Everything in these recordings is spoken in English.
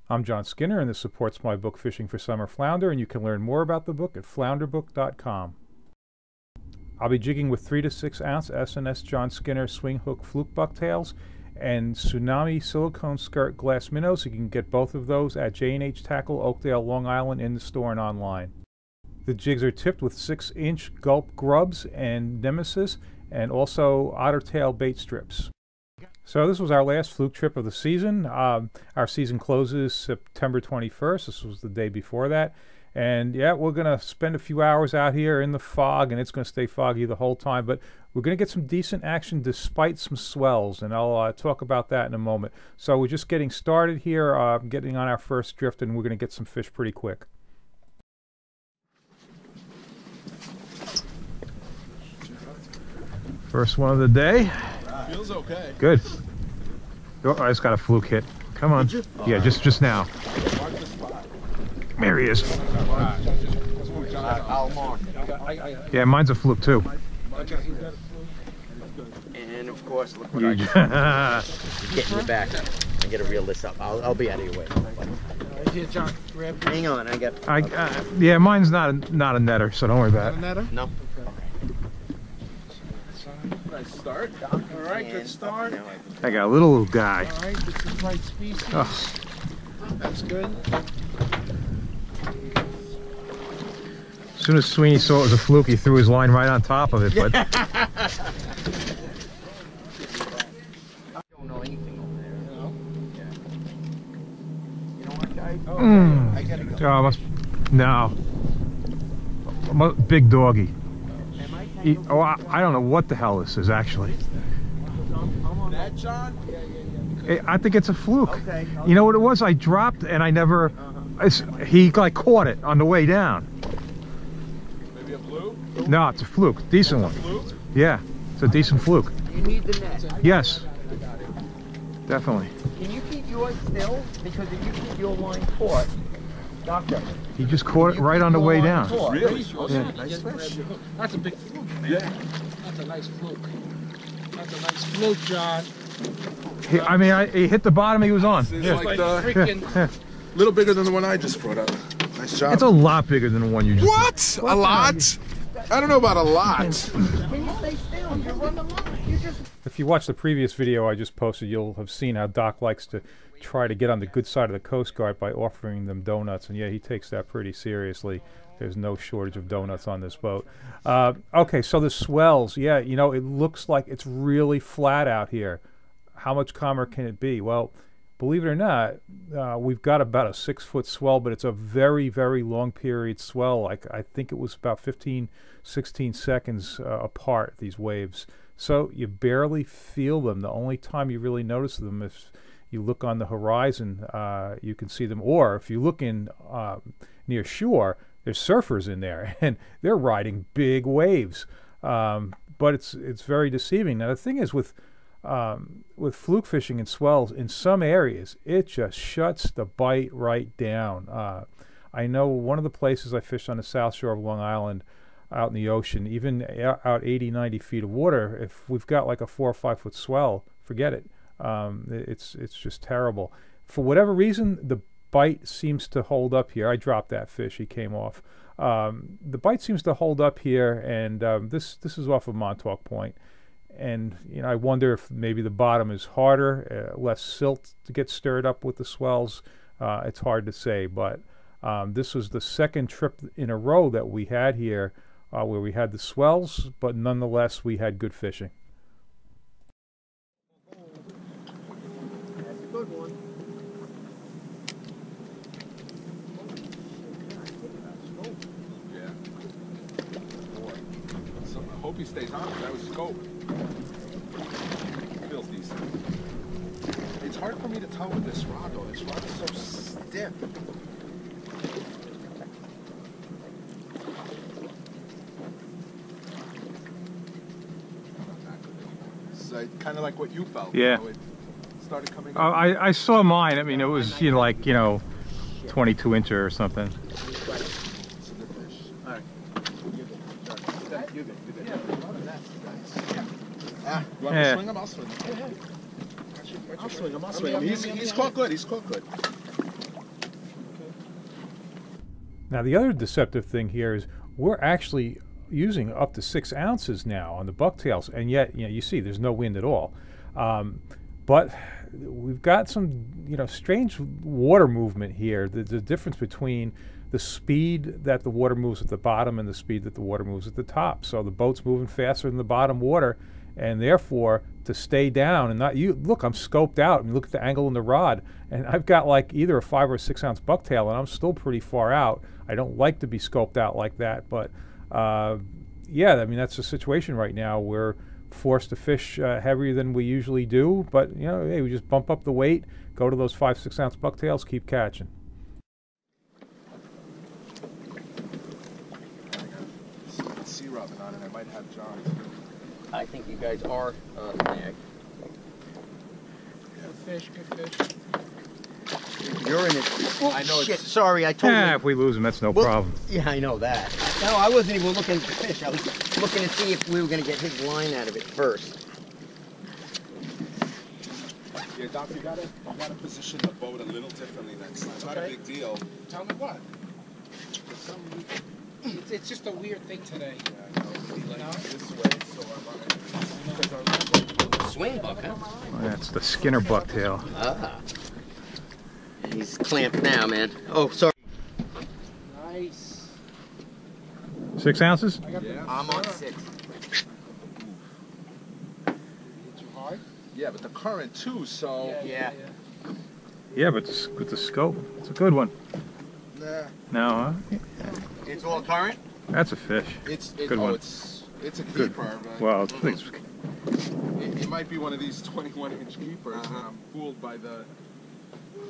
I'm John Skinner, and this supports my book Fishing for Summer Flounder, and you can learn more about the book at flounderbook.com. I'll be jigging with 3 to 6 ounce S&S John Skinner swing hook fluke bucktails and tsunami silicone skirt glass minnows. You can get both of those at J&H Tackle, Oakdale, Long Island, in the store and online. The jigs are tipped with 6-inch gulp grubs and nemesis, and also ottertail bait strips. So this was our last fluke trip of the season. Our season closes September 21st. This was the day before that. And yeah, we're going to spend a few hours out here in the fog, and it's going to stay foggy the whole time. But we're going to get some decent action despite some swells, and I'll talk about that in a moment. So we're just getting started here, getting on our first drift, and we're going to get some fish pretty quick. First one of the day. Feels okay. Good. Oh, I just got a fluke hit. Come on. Yeah, just now. There he is. Yeah, mine's a fluke too. And of course, look what I just get in the back and get a reel this up. I'll be out of your way. Hang on, yeah, mine's not a netter, so don't worry about it. Not a netter? No. Nice start. All right, good start. I got a little guy. All right, this is the right species. Oh. That's good. As soon as Sweeney saw it was a fluke, he threw his line right on top of it. But I don't know anything over there. No. Yeah. You know what, guys? Oh, I gotta go. must no. Big doggy. I don't know what the hell this is actually. That, John? I think it's a fluke. Okay. You know what it was? I dropped and I never. He like caught it on the way down. Maybe a blue? No, it's a fluke. Decent one. Fluke? Yeah, it's a decent fluke. You need the net. Yes, definitely. Can you keep yours still? Because if you keep your line taut, Doctor. He just caught it right on the way down. Really? Yeah. Nice fish. That's a big fluke, man. Yeah. That's a nice fluke. That's a nice fluke, John. He hit the bottom he was on. It's Yeah. like freaking. a little bigger than the one I just brought up. Nice job. It's a lot bigger than the one you just. What? A lot? I don't know about a lot. Can you stay still? You run the line. You just. If you watch the previous video I just posted, you'll have seen how Doc likes to try to get on the good side of the Coast Guard by offering them donuts, and yeah, he takes that pretty seriously. There's no shortage of donuts on this boat. Okay, so the swells, yeah, you know, it looks like it's really flat out here. How much calmer can it be? Well, believe it or not, we've got about a 6-foot swell, but it's a very, very long period swell. Like I think it was about 15, 16 seconds apart, these waves. So you barely feel them. The only time you really notice them is you look on the horizon, you can see them. Or if you look in near shore, there's surfers in there, and they're riding big waves. But it's very deceiving. Now the thing is with fluke fishing and swells, in some areas, it just shuts the bite right down. I know one of the places I fished on the south shore of Long Island, out in the ocean, even out 80, 90 feet of water, if we've got like a 4 or 5 foot swell, forget it. It's just terrible. For whatever reason, the bite seems to hold up here. I dropped that fish; he came off. The bite seems to hold up here, and this is off of Montauk Point. And you know, I wonder if maybe the bottom is harder, less silt to get stirred up with the swells. It's hard to say, but this was the second trip in a row that we had here where we had the swells, but nonetheless we had good fishing. That's a good one. Yeah. So I hope he stays on. That was scope. Feels decent. It's hard for me to tell with this rod though. This rod is so stiff. Kind of like what you felt. Yeah. You know, it started coming up. I saw mine. I mean, it was, you know, like, 22-incher or something. It's a good fish. All right. You're good. Yeah, you want me to swing him? I'll swing him. I'll swing him. He's caught good. Now the other deceptive thing here is we're actually using up to 6 ounces now on the bucktails, and yet you see there's no wind at all. But we've got some strange water movement here. The difference between the speed that the water moves at the bottom and the speed that the water moves at the top. So the boat's moving faster than the bottom water, and therefore to stay down and not look, I'm scoped out and look at the angle in the rod, and I've got like either a 5 or 6 ounce bucktail, and I'm still pretty far out. I don't like to be scoped out like that, but yeah, I mean that's the situation right now. We're forced to fish heavier than we usually do, but hey, we just bump up the weight, go to those 5-6 ounce bucktails, keep catching. Sea rubbing on it. I might have John. I think you guys are snagged. Good fish, good fish. You're in it. Oh, I know. Shit, sorry, I told you. If we lose them, that's no problem. Yeah, I know that. No, I wasn't even looking at the fish. I was looking to see if we were going to get his line out of it first. Yeah, Doc, you gotta position the boat a little differently next time. It's not a big deal. Tell me what? It's just a weird thing today. Yeah, I know. This way, so Swing buck, huh? Oh, that's the Skinner bucktail. Ah. He's clamped now, man. Oh, sorry. Nice. 6 ounces? yeah, I'm on 6. Too hard? Yeah, but the current too, so. Yeah. Yeah, but with the scope, it's a good one. Nah. No, huh? It's all current? That's a fish. It's Good one. it's a Good. keeper. But Well, it might be one of these 21-inch keepers, and I'm fooled by the.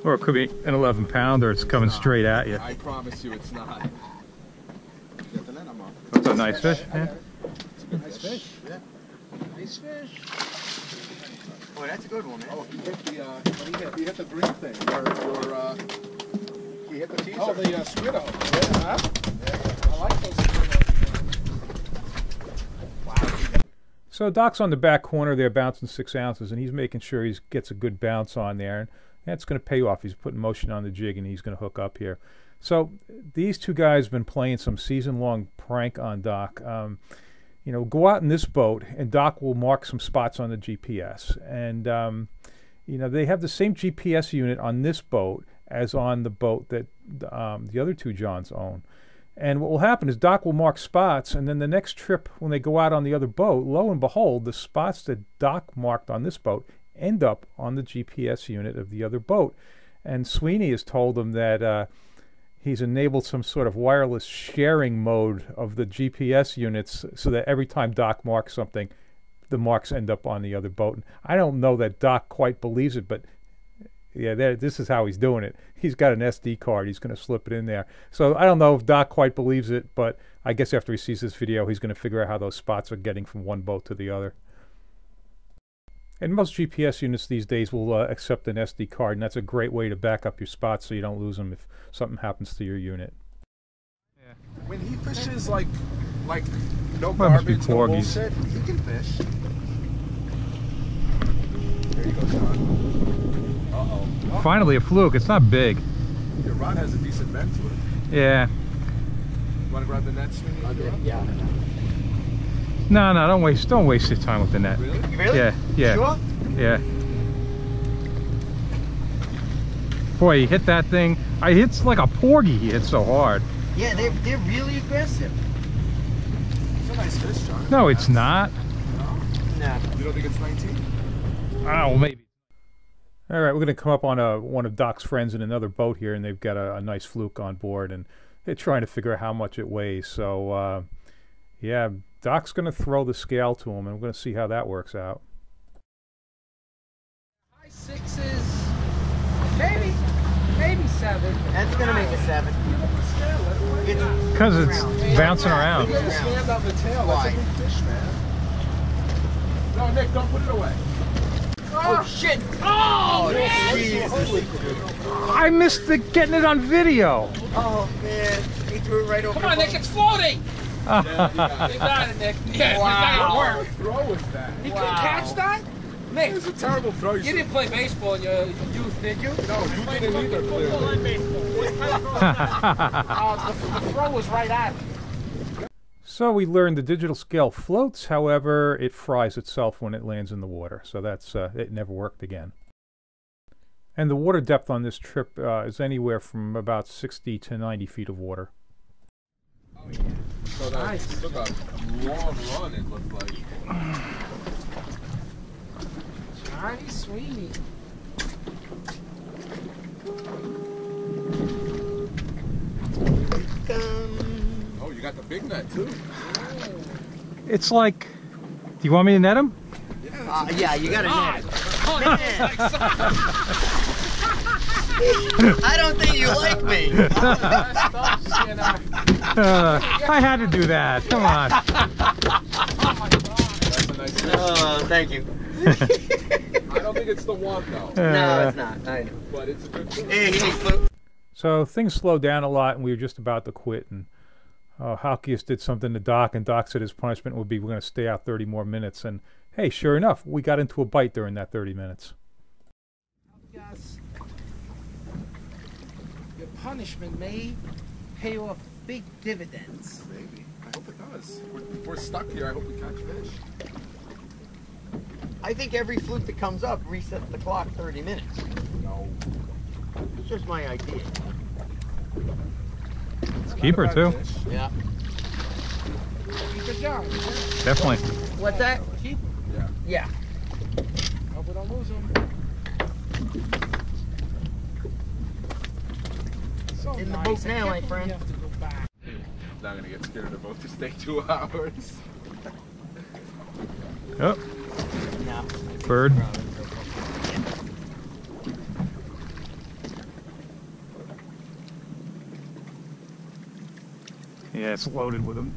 or it could be an 11-pounder. It's coming straight at you. I promise you, it's not. Get the net, I'm on. That's a nice fish. Yeah. It's a good Nice fish. Yeah. Nice fish. Boy, that's a good one, man. Oh, he hit the he hit the green thing. He hit the teaser. Oh, the squiddo. Yeah, huh? I like those squiddos. Wow. So Doc's on the back corner there bouncing 6 ounces, and he's making sure he gets a good bounce on there. And that's going to pay off. He's putting motion on the jig, and he's going to hook up here. So these two guys have been playing some season-long prank on Doc. Go out in this boat, and Doc will mark some spots on the GPS. And, they have the same GPS unit on this boat as on the boat that the other two Johns own. And what will happen is Doc will mark spots, and then the next trip when they go out on the other boat, lo and behold, the spots that Doc marked on this boat end up on the GPS unit of the other boat. And Sweeney has told them that he's enabled some sort of wireless sharing mode of the GPS units so that every time Doc marks something, the marks end up on the other boat. And I don't know that Doc quite believes it, but yeah, this is how he's doing it. He's got an SD card. He's going to slip it in there. So I don't know if Doc quite believes it, but I guess after he sees this video, he's going to figure out how those spots are getting from one boat to the other. And most GPS units these days will accept an SD card, and that's a great way to back up your spots so you don't lose them if something happens to your unit. Yeah. When he fishes like no Well, must be garbage, no porgies. bullshit, he can fish. There you go, John. Uh-oh. Finally a fluke. It's not big. Your rod has a decent bend to it. Yeah. You want to grab the net, Sweeney? Yeah. No, don't waste your time with the net. Really? Really? Yeah. Sure? Yeah. Boy, he hit that thing. It's like a porgy. He hit so hard. Yeah, they're really aggressive. It's a nice fish, John. No, it's not. No? Nah. You don't think it's 19? Oh, maybe. All right, we're going to come up on one of Doc's friends in another boat here, and they've got a nice fluke on board, and they're trying to figure out how much it weighs. So, yeah, Doc's going to throw the scale to him, and we're going to see how that works out. High 6s, maybe 7. That's gonna make a 7. Because it's bouncing around. You stand on the tail. That's a big fish, man. No, Nick, don't put it away. Oh shit! Oh, Jesus! I missed getting it on video. Oh man, he threw it right over. Come on, Nick, it's floating! Yeah, You got it, Nick. Yeah, Wow. you got it. What throw was that? He couldn't catch that? Man, Flick, It's a terrible throw. you didn't play baseball in your youth, did you? No, you didn't either, clearly. The throw was right at me. So we learned the digital scale floats, however, it fries itself when it lands in the water. So that's it never worked again. And the water depth on this trip is anywhere from about 60 to 90 feet of water. Oh, yeah. So that's took a long run, it looked like. Johnny Sweeney. Oh, you got the big net too. It's like, do you want me to net him? Yeah, you gotta net it. I don't think you like me. I had to do that. Come on. That's a nice net. Oh, thank you. I don't think it's the one though. No, it's not. I know. But it's a good fish. Hey, give me Fluke. So things slowed down a lot, and we were just about to quit. And Halkias did something to Doc, and Doc said his punishment would be we're going to stay out 30 more minutes. And hey, sure enough, we got into a bite during that 30 minutes. Yes. Your punishment may pay off big dividends. Maybe. I hope it does. If we're stuck here, I hope we catch fish. I think every fluke that comes up resets the clock 30 minutes. No. It's just my idea. It's keeper too. Yeah. Good job. Definitely. What's that? Keep. Yeah. Yeah. Hope we don't lose him. So In the nice. boat I now, can't my believe friend. you have to go back. I'm not gonna get scared of the boat to stay 2 hours. Oh, No. bird. Yeah, it's loaded with them.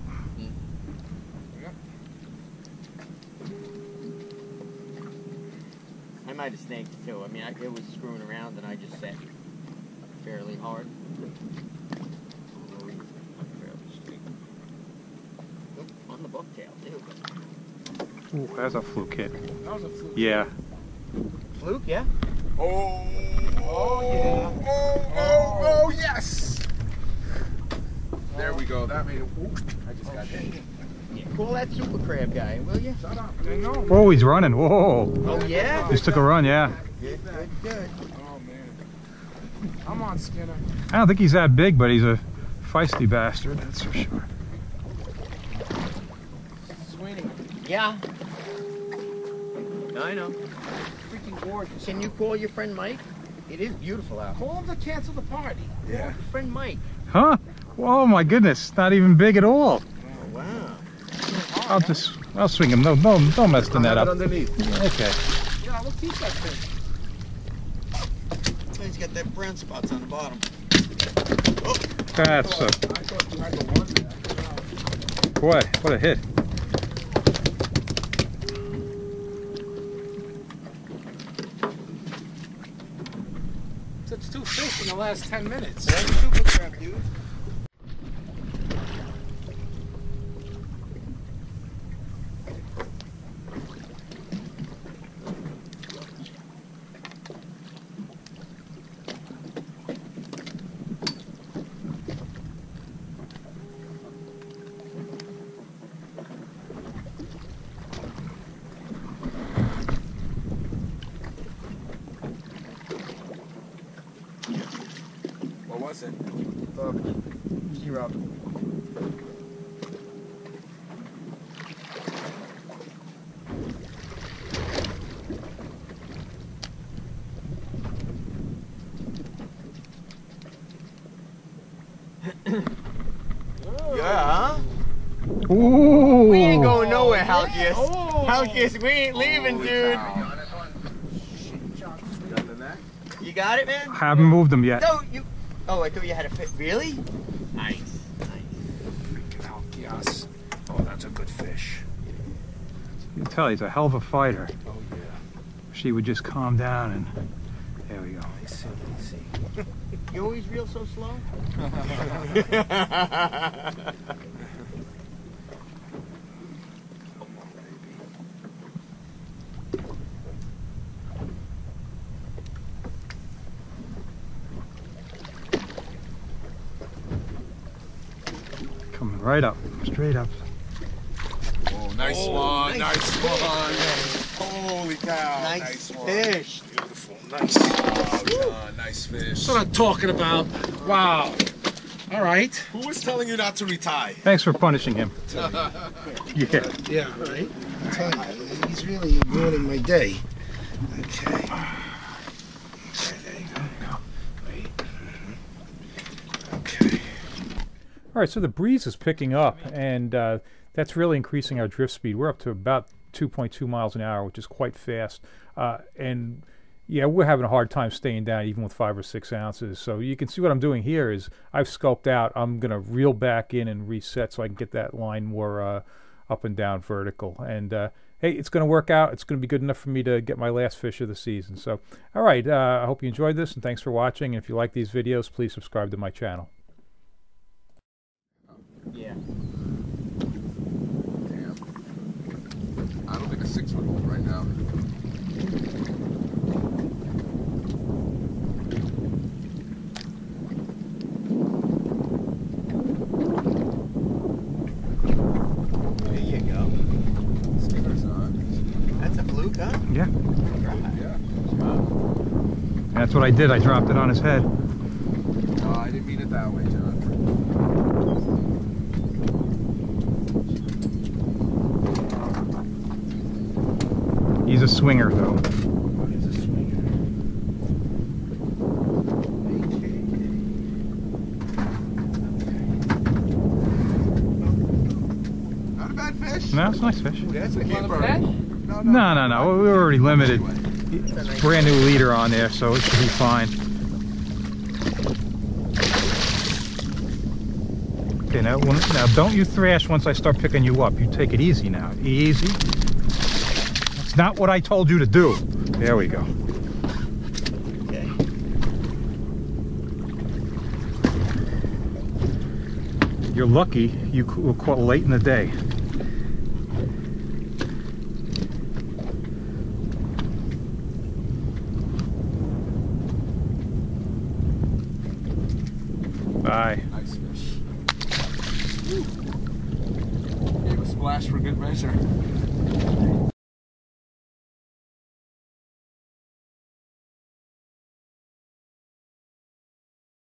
I might have snagged it too. I mean, it was screwing around and I just set fairly hard. Fairly straight. Oop, on the bucktail too. Ooh, that's a fluke hit. That was a fluke. Yeah. Fluke, yeah? Oh! Oh, yeah. Oh, yes! There we go. That made it. Ooh, I just got hit. Yeah. Call that super crab guy, will you? Shut up. I know. Whoa, he's running. Whoa. Oh, yeah? Just took a run, yeah. Good, good, good. Oh, man. Come on, Skinner. I don't think he's that big, but he's a feisty bastard, that's for sure. Sweeney. Yeah. I know. Freaking gorgeous. Can you call your friend Mike? It is beautiful out. Call him to cancel the party. Yeah. Your friend Mike. Huh? Oh my goodness, not even big at all. Oh, wow. I'll swing him. No, don't mess the net up. Underneath. Okay. Yeah, we'll keep that thing. He's got that brown spots on the bottom. That's I thought you had the one there. boy, what a hit. That's 2 fish in the last 10 minutes. That's super crab, dude. What was it? Zero. Yeah. Ooh. We ain't going nowhere, Halkias. Oh. Halkias, we ain't leaving, Holy dude. cow. Got the net? You got it, man? Haven't moved him yet. No, you. Oh, I thought you had a fit. Really? Nice. Nice. Freaking out, yes. Oh, that's a good fish. You can tell he's a hell of a fighter. Oh, yeah. She would just calm down and there we go. I see. You always reel so slow? right up, straight up. Oh, nice one, nice one. Holy cow, Nice one. fish. Beautiful, nice. Wow, John, nice fish. That's what I'm talking about. Wow. All right. Who was telling you not to retie? Thanks for punishing him. Yeah. Yeah, right. I'm telling you, he's really ruining my day. Okay. Okay, there you go. Wait. Okay. All right, so the breeze is picking up, and that's really increasing our drift speed. We're up to about 2.2 miles an hour, which is quite fast. And yeah, we're having a hard time staying down even with 5 or 6 ounces. So you can see what I'm doing here is I've scoped out. I'm going to reel back in and reset so I can get that line more up and down vertical. And hey, it's going to work out. It's going to be good enough for me to get my last fish of the season. So, all right, I hope you enjoyed this, and thanks for watching. And if you like these videos, please subscribe to my channel. Yeah. Damn. I don't think a 6 would hold right now. There you go. Stickers on. That's a fluke, huh? Yeah. Yeah. That's what I did. I dropped it on his head. No, I didn't mean it that way, John. He's a swinger, though. He's a swinger. Not a bad fish. No, it's a nice fish. That's a keeper. No, No. We're already limited. Brand new leader on there, so it should be fine. Okay, now don't you thrash once I start picking you up. You take it easy now. Easy. That's not what I told you to do. There we go. Okay. You're lucky you were caught late in the day. Bye. Nice fish. Woo. Gave a splash for good measure.